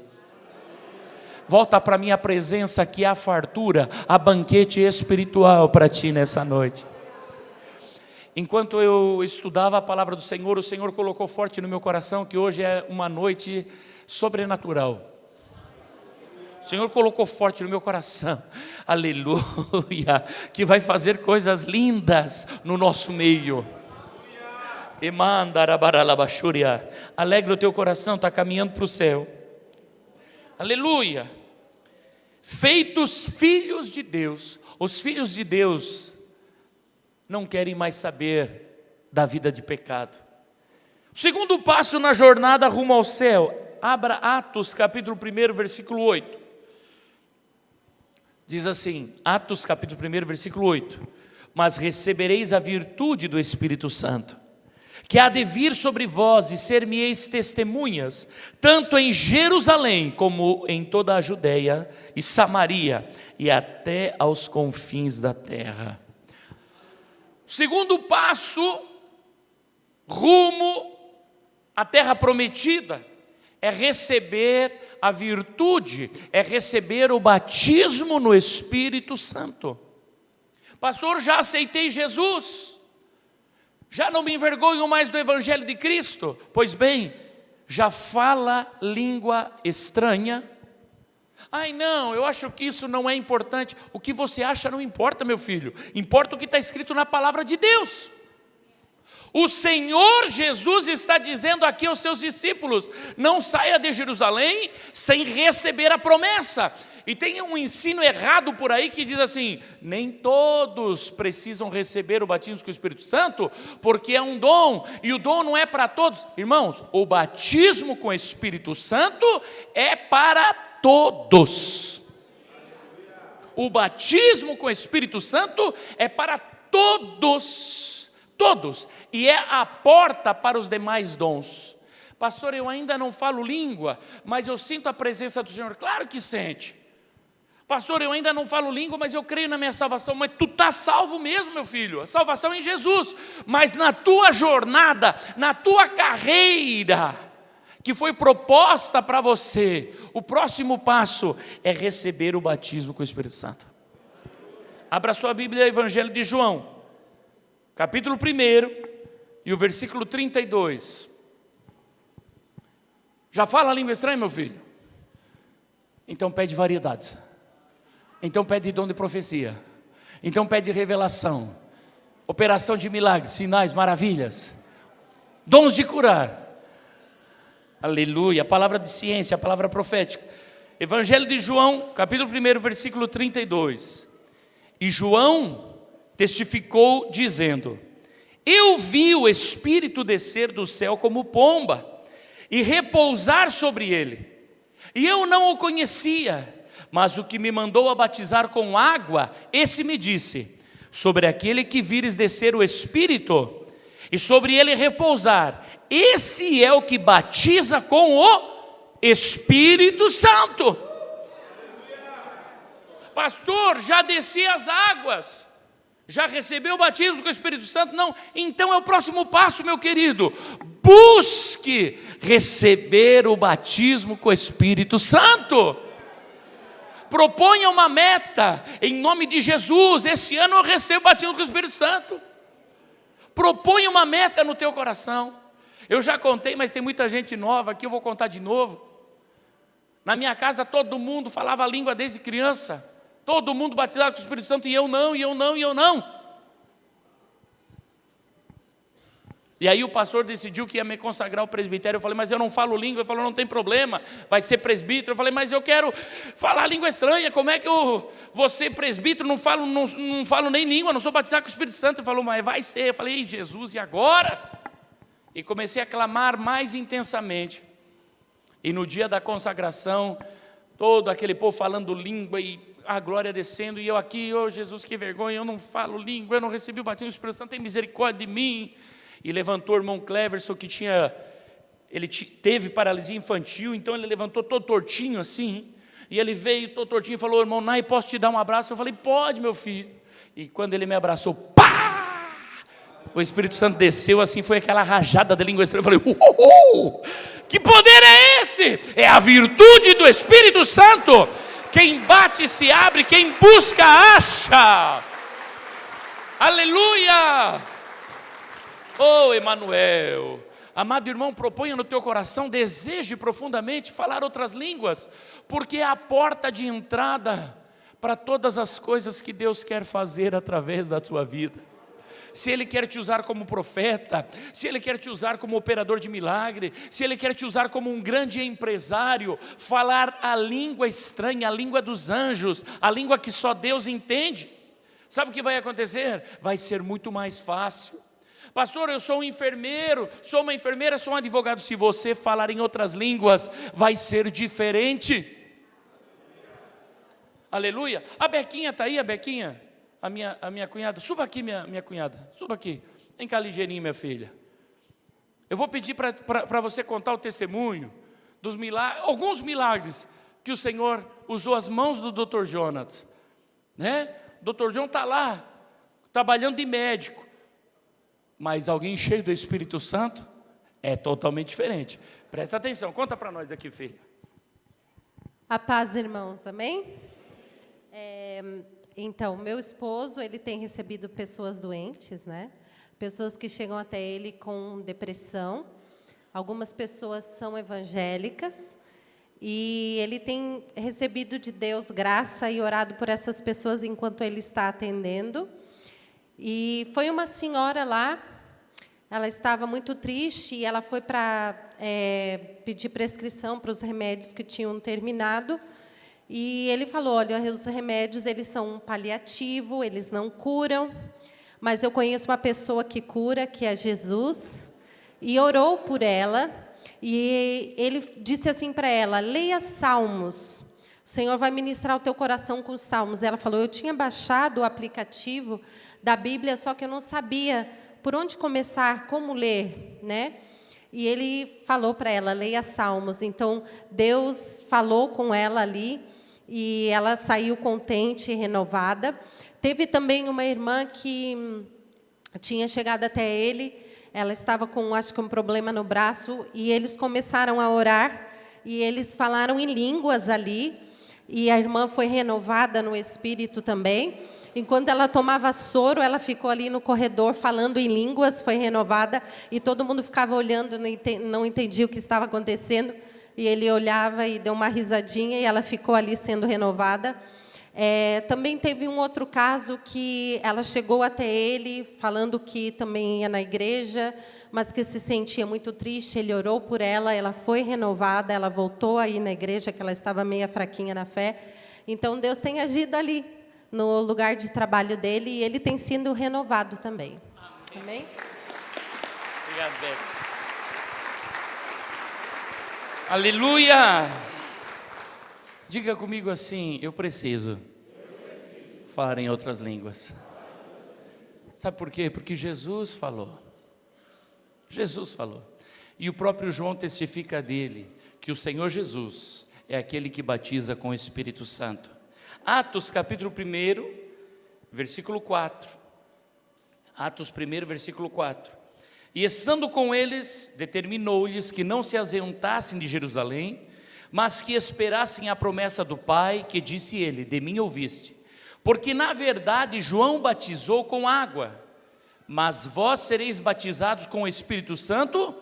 Volta para a minha presença, que há fartura, há banquete espiritual para ti nessa noite. Enquanto eu estudava a palavra do Senhor, o Senhor colocou forte no meu coração que hoje é uma noite sobrenatural. O Senhor colocou forte no meu coração, aleluia, que vai fazer coisas lindas no nosso meio. Alegra o teu coração, está caminhando para o céu. Aleluia. Feitos filhos de Deus. Os filhos de Deus não querem mais saber da vida de pecado. O segundo passo na jornada rumo ao céu, abra Atos capítulo 1, versículo 8. Diz assim, Atos capítulo 1, versículo 8: mas recebereis a virtude do Espírito Santo, que há de vir sobre vós, e ser-me-eis testemunhas, tanto em Jerusalém, como em toda a Judeia e Samaria, e até aos confins da terra. O segundo passo, rumo à terra prometida, é receber a virtude, é receber o batismo no Espírito Santo. Pastor, já aceitei Jesus, já não me envergonho mais do Evangelho de Cristo. Pois bem, já fala língua estranha? Ai não, eu acho que isso não é importante. O que você acha não importa, meu filho, importa o que está escrito na palavra de Deus. O Senhor Jesus está dizendo aqui aos seus discípulos: não saia de Jerusalém sem receber a promessa. E tem um ensino errado por aí que diz assim: nem todos precisam receber o batismo com o Espírito Santo, porque é um dom, e o dom não é para todos. Irmãos, o batismo com o Espírito Santo é para todos. O batismo com o Espírito Santo é para todos. Todos, e é a porta para os demais dons. Pastor, eu ainda não falo língua, mas eu sinto a presença do Senhor. Claro que sente. Pastor, eu ainda não falo língua, mas eu creio na minha salvação. Mas tu está salvo mesmo, meu filho. A salvação é em Jesus. Mas na tua jornada, na tua carreira que foi proposta para você, o próximo passo é receber o batismo com o Espírito Santo. Abra sua Bíblia, Evangelho de João, capítulo 1, e o versículo 32. Já fala a língua estranha, meu filho? Então pede variedades. Então pede dom de profecia. Então pede revelação. Operação de milagres, sinais, maravilhas. Dons de curar. Aleluia. A palavra de ciência, a palavra profética. Evangelho de João, capítulo 1, versículo 32. E João testificou dizendo: eu vi o Espírito descer do céu como pomba e repousar sobre ele, e eu não o conhecia, mas o que me mandou a batizar com água, esse me disse: sobre aquele que vires descer o Espírito e sobre ele repousar, esse é o que batiza com o Espírito Santo. Pastor, já desci as águas, já recebeu o batismo com o Espírito Santo? Não, então é o próximo passo, meu querido. Busque receber o batismo com o Espírito Santo. Proponha uma meta, em nome de Jesus: esse ano eu recebo o batismo com o Espírito Santo. Proponha uma meta no teu coração. Eu já contei, mas tem muita gente nova aqui, eu vou contar de novo. Na minha casa todo mundo falava a língua desde criança. Todo mundo batizado com o Espírito Santo, e eu não, e eu não, e eu não. E aí o pastor decidiu que ia me consagrar ao presbitério. Eu falei: mas eu não falo língua. Ele falou: não tem problema, vai ser presbítero. Eu falei: mas eu quero falar língua estranha. Como é que eu vou ser presbítero? Não falo nem língua, não sou batizado com o Espírito Santo. Ele falou: mas vai ser. Eu falei: Jesus, e agora? E comecei a clamar mais intensamente. E no dia da consagração, todo aquele povo falando língua e a glória descendo, e eu aqui: oh Jesus, que vergonha, eu não falo língua, eu não recebi o batismo do Espírito Santo, tem misericórdia de mim. E levantou o irmão Cleverson, que teve paralisia infantil, então ele levantou todo tortinho assim, e ele veio todo tortinho e falou: irmão Nai, posso te dar um abraço? Eu falei: pode, meu filho. E quando ele me abraçou, pá! O Espírito Santo desceu assim, foi aquela rajada da língua estranha. Eu falei: que poder é esse? É a virtude do Espírito Santo. Quem bate se abre, quem busca acha. Aleluia! Oh, Emanuel. Amado irmão, proponha no teu coração, deseje profundamente falar outras línguas, porque é a porta de entrada para todas as coisas que Deus quer fazer através da sua vida. Se Ele quer te usar como profeta, se Ele quer te usar como operador de milagre, se Ele quer te usar como um grande empresário, falar a língua estranha, a língua dos anjos, a língua que só Deus entende. sabe o que vai acontecer? Vai ser muito mais fácil. Pastor, eu sou um enfermeiro, sou uma enfermeira, sou um advogado. Se você falar em outras línguas, vai ser diferente. Aleluia. A Bequinha está aí, a Bequinha? A minha cunhada. Suba aqui, minha cunhada. Suba aqui. Vem cá ligeirinho, minha filha. Eu vou pedir para você contar o testemunho dos milagres, alguns milagres que o Senhor usou as mãos do Dr. Jonas, né? O Dr. João está lá, trabalhando de médico, mas alguém cheio do Espírito Santo é totalmente diferente. Presta atenção, conta para nós aqui, filha. A paz, irmãos, amém? Então, meu esposo, ele tem recebido pessoas doentes, né? Pessoas que chegam até ele com depressão. Algumas pessoas são evangélicas. E ele tem recebido de Deus graça e orado por essas pessoas enquanto ele está atendendo. E foi uma senhora lá, ela estava muito triste e ela foi para pedir prescrição para os remédios que tinham terminado. E ele falou, olha, os remédios eles são um paliativo, eles não curam, mas eu conheço uma pessoa que cura, que é Jesus, e orou por ela, e ele disse assim para ela, leia Salmos, o Senhor vai ministrar o teu coração com os Salmos. Ela falou, eu tinha baixado o aplicativo da Bíblia, só que eu não sabia por onde começar, como ler, né? E ele falou para ela, leia Salmos. Então, Deus falou com ela ali, e ela saiu contente e renovada. Teve também uma irmã que tinha chegado até ele, ela estava com, acho que um problema no braço, e eles começaram a orar, e eles falaram em línguas ali, e a irmã foi renovada no espírito também. Enquanto ela tomava soro, ela ficou ali no corredor falando em línguas, foi renovada, e todo mundo ficava olhando, não entendia o que estava acontecendo, e ele olhava e deu uma risadinha, e ela ficou ali sendo renovada. Também teve um outro caso que ela chegou até ele, falando que também ia na igreja, mas que se sentia muito triste, ele orou por ela, ela foi renovada, ela voltou a ir na igreja, que ela estava meio fraquinha na fé. Então, Deus tem agido ali, no lugar de trabalho dele, e ele tem sido renovado também. Amém? Obrigado, Beto. Aleluia! Diga comigo assim, eu preciso falar em outras línguas. Sabe por quê? Porque Jesus falou. Jesus falou. E o próprio João testifica dele, que o Senhor Jesus é aquele que batiza com o Espírito Santo. Atos capítulo 1, versículo 4. Atos 1, versículo 4. E estando com eles, determinou-lhes que não se ausentassem de Jerusalém, mas que esperassem a promessa do Pai, que disse ele, de mim ouviste. Porque na verdade João batizou com água, mas vós sereis batizados com o Espírito Santo,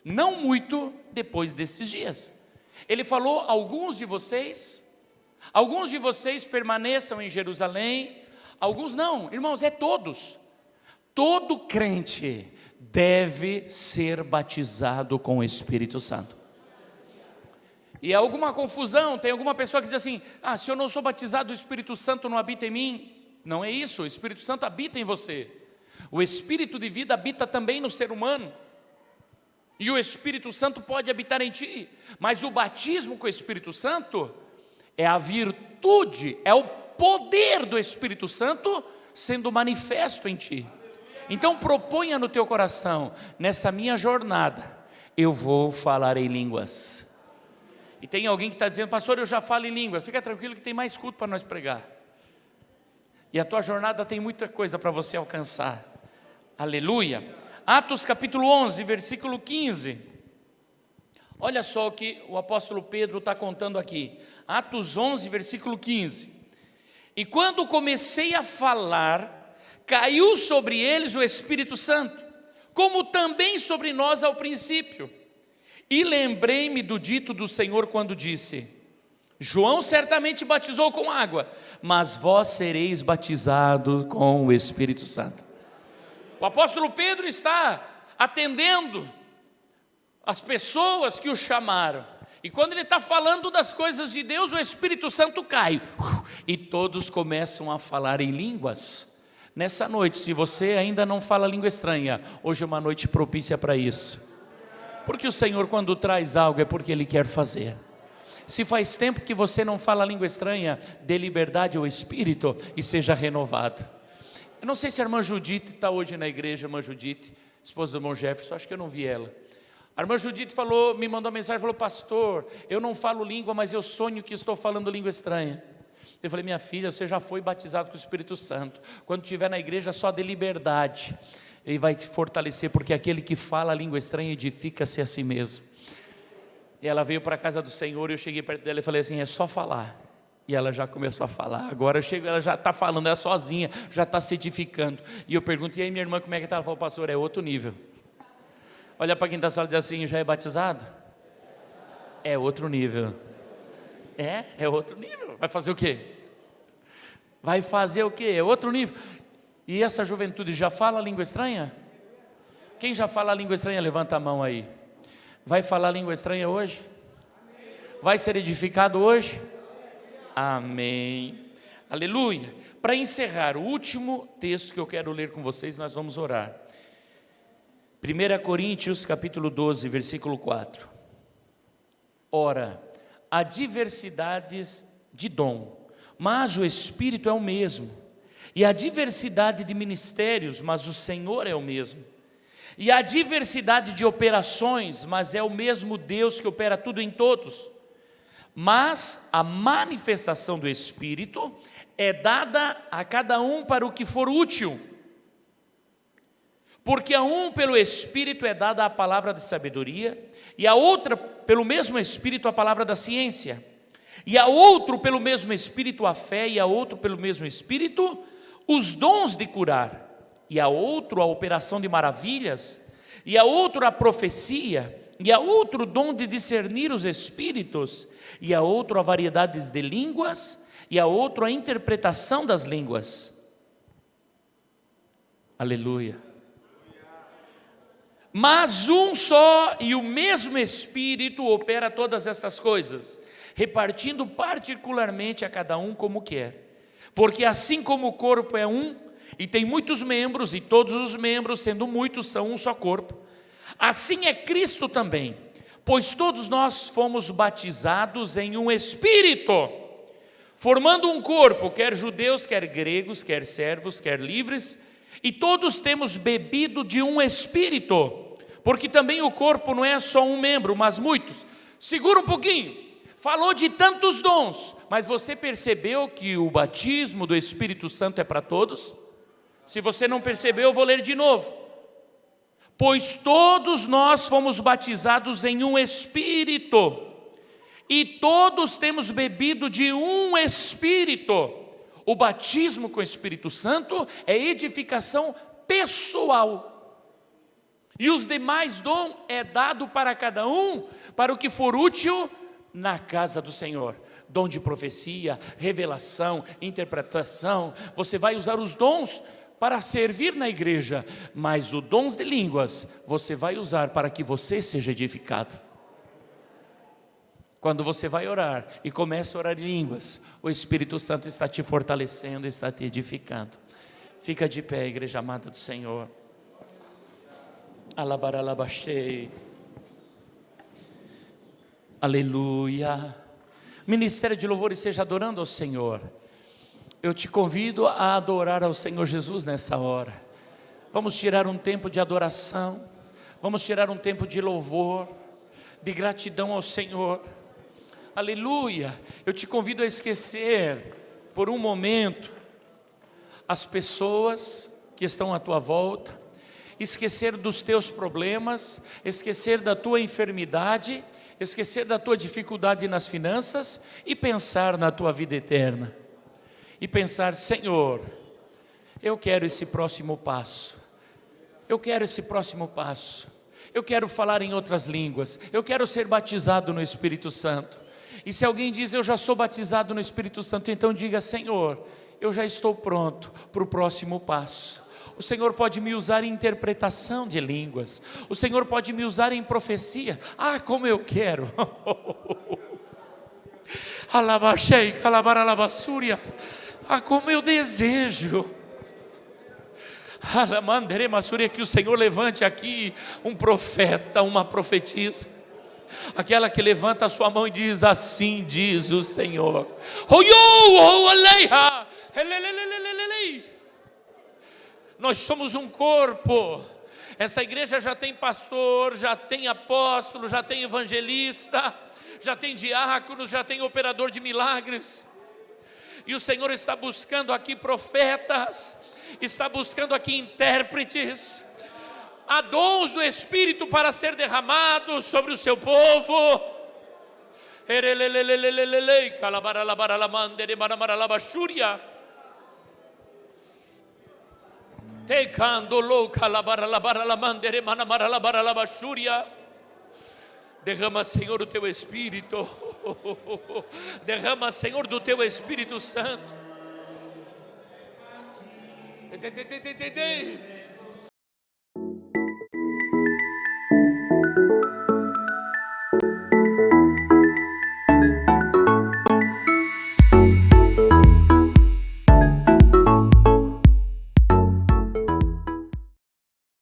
não muito depois desses dias. Ele falou, alguns de vocês permaneçam em Jerusalém, alguns não, irmãos, é todos. Todo crente deve ser batizado com o Espírito Santo. E há alguma confusão, tem alguma pessoa que diz assim, se eu não sou batizado, o Espírito Santo não habita em mim. Não é isso, o Espírito Santo habita em você. O Espírito de vida habita também no ser humano. E o Espírito Santo pode habitar em ti. Mas o batismo com o Espírito Santo é a virtude, é o poder do Espírito Santo sendo manifesto em ti. Então proponha no teu coração, nessa minha jornada, eu vou falar em línguas. E tem alguém que está dizendo, pastor, eu já falo em línguas. Fica tranquilo que tem mais culto para nós pregar. E a tua jornada tem muita coisa para você alcançar. Aleluia. Atos capítulo 11, versículo 15. Olha só o que o apóstolo Pedro está contando aqui. Atos 11, versículo 15. E quando comecei a falar, caiu sobre eles o Espírito Santo, como também sobre nós ao princípio. E lembrei-me do dito do Senhor quando disse, João certamente batizou com água, mas vós sereis batizados com o Espírito Santo. O apóstolo Pedro está atendendo as pessoas que o chamaram. E quando ele está falando das coisas de Deus, o Espírito Santo cai. E todos começam a falar em línguas. Nessa noite, se você ainda não fala língua estranha, hoje é uma noite propícia para isso. Porque o Senhor, quando traz algo, é porque Ele quer fazer. Se faz tempo que você não fala língua estranha, dê liberdade ao Espírito e seja renovado. Eu não sei se a irmã Judite está hoje na igreja, irmã Judite, esposa do irmão Jefferson, acho que eu não vi ela. A irmã Judite me mandou uma mensagem, falou: pastor, eu não falo língua, mas eu sonho que estou falando língua estranha. Eu falei: minha filha, você já foi batizado com o Espírito Santo. Quando estiver na igreja, só dê liberdade. Ele vai se fortalecer, porque aquele que fala a língua estranha edifica-se a si mesmo. E ela veio para a casa do Senhor, e eu cheguei perto dela e falei assim: é só falar. E ela já começou a falar. Agora eu chego, ela já está falando, ela sozinha, já está se edificando. E eu pergunto: e aí, minha irmã, como é que está? Ela falou: pastor, é outro nível. Olha para quem está só e diz assim: já é batizado? É outro nível. É outro nível. Vai fazer o quê? Vai fazer o quê? É outro nível. E essa juventude já fala a língua estranha? Quem já fala a língua estranha, levanta a mão aí. Vai falar a língua estranha hoje? Vai ser edificado hoje? Amém. Aleluia. Para encerrar, o último texto que eu quero ler com vocês, nós vamos orar. 1 Coríntios capítulo 12, versículo 4. Ora, há diversidades de dom, mas o Espírito é o mesmo. E há diversidade de ministérios, mas o Senhor é o mesmo. E há diversidade de operações, mas é o mesmo Deus que opera tudo em todos. Mas a manifestação do Espírito é dada a cada um para o que for útil. Porque a um pelo Espírito é dada a palavra de sabedoria, e a outra pelo mesmo Espírito a palavra da ciência, e a outro pelo mesmo Espírito a fé, e a outro pelo mesmo Espírito os dons de curar, e a outro a operação de maravilhas, e a outro a profecia, e a outro o dom de discernir os espíritos, e a outro a variedades de línguas, e a outro a interpretação das línguas. Aleluia. Mas um só e o mesmo Espírito opera todas essas coisas, repartindo particularmente a cada um como quer. Porque assim como o corpo é um, e tem muitos membros, e todos os membros, sendo muitos, são um só corpo, assim é Cristo também, pois todos nós fomos batizados em um Espírito, formando um corpo, quer judeus, quer gregos, quer servos, quer livres, e todos temos bebido de um Espírito, porque também o corpo não é só um membro, mas muitos. Segura um pouquinho, falou de tantos dons, mas você percebeu que o batismo do Espírito Santo é para todos? Se você não percebeu, eu vou ler de novo. Pois todos nós fomos batizados em um Espírito, e todos temos bebido de um Espírito. O batismo com o Espírito Santo é edificação pessoal. E os demais dons é dado para cada um, para o que for útil na casa do Senhor. Dom de profecia, revelação, interpretação. Você vai usar os dons para servir na igreja, mas os dons de línguas você vai usar para que você seja edificado. Quando você vai orar e começa a orar em línguas, o Espírito Santo está te fortalecendo, está te edificando. Fica de pé, igreja amada do Senhor. Alabaralabachei. Aleluia. Ministério de louvor, esteja adorando ao Senhor. Eu te convido a adorar ao Senhor Jesus nessa hora. Vamos tirar um tempo de adoração, vamos tirar um tempo de louvor, de gratidão ao Senhor. Aleluia. Eu te convido a esquecer por um momento as pessoas que estão à tua volta, esquecer dos teus problemas, esquecer da tua enfermidade, esquecer da tua dificuldade nas finanças e pensar na tua vida eterna. E pensar: Senhor, eu quero esse próximo passo, eu quero esse próximo passo, eu quero falar em outras línguas, eu quero ser batizado no Espírito Santo. E se alguém diz: eu já sou batizado no Espírito Santo, então diga: Senhor, eu já estou pronto para o próximo passo. O Senhor pode me usar em interpretação de línguas. O Senhor pode me usar em profecia. Ah, como eu quero. Alabachei, calabaralabassúria. Ah, como eu desejo. Alamanderemassúria, que o Senhor levante aqui um profeta, uma profetisa. Aquela que levanta a sua mão e diz: assim diz o Senhor. Nós somos um corpo. Essa igreja já tem pastor, já tem apóstolo, já tem evangelista, já tem diácono, já tem operador de milagres. E o Senhor está buscando aqui profetas, está buscando aqui intérpretes. Há dons do Espírito para ser derramados sobre o seu povo. Derrama, Senhor, o teu Espírito. Derrama, Senhor, do teu Espírito Santo.